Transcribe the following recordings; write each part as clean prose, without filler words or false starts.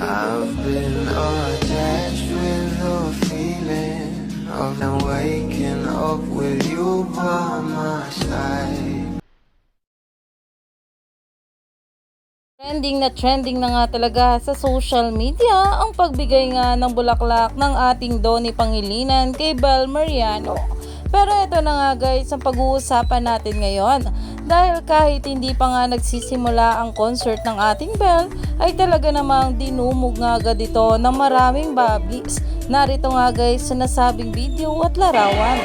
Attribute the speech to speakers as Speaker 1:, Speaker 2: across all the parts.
Speaker 1: I've been attached with the feeling of now waking up with you by my side.
Speaker 2: Trending na nga talaga sa social media ang pagbigay nga ng bulaklak ng ating Donnie Pangilinan kay Bel Mariano. Pero ito na nga guys ang pag-uusapan natin ngayon. Dahil kahit hindi pa nga nagsisimula ang concert ng ating Bel, ay talaga namang dinumog nga agad ito ng maraming bablis. Narito nga guys sa nasabing video at larawan.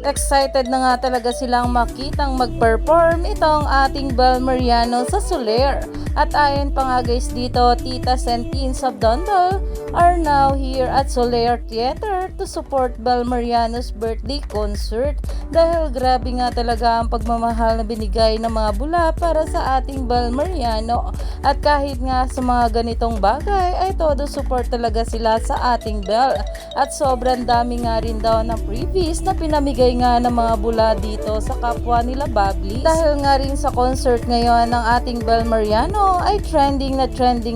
Speaker 2: Excited na nga talaga silang makitang mag-perform itong ating Bel Mariano sa Soler. At ayon pa nga guys dito, titas and teens of Dondol are now here at Soler Theater to support Bel Mariano's birthday concert. Dahil grabe nga talaga ang pagmamahal na binigay ng mga bula para sa ating Bel Mariano. At kahit nga sa mga ganitong bagay ay todo support talaga sila sa ating Bel. At sobrang dami nga rin daw ng freebies na pinamigay nga ng mga bula dito sa kapwa nila bablis. Dahil nga rin sa concert ngayon ng ating Bel Mariano ay trending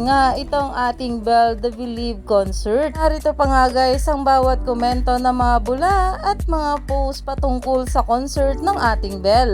Speaker 2: nga itong ating Bel The Believe concert. Narito pa nga guys ang bawat komento ng mga bula at mga post patungkol sa concert ng ating Bel.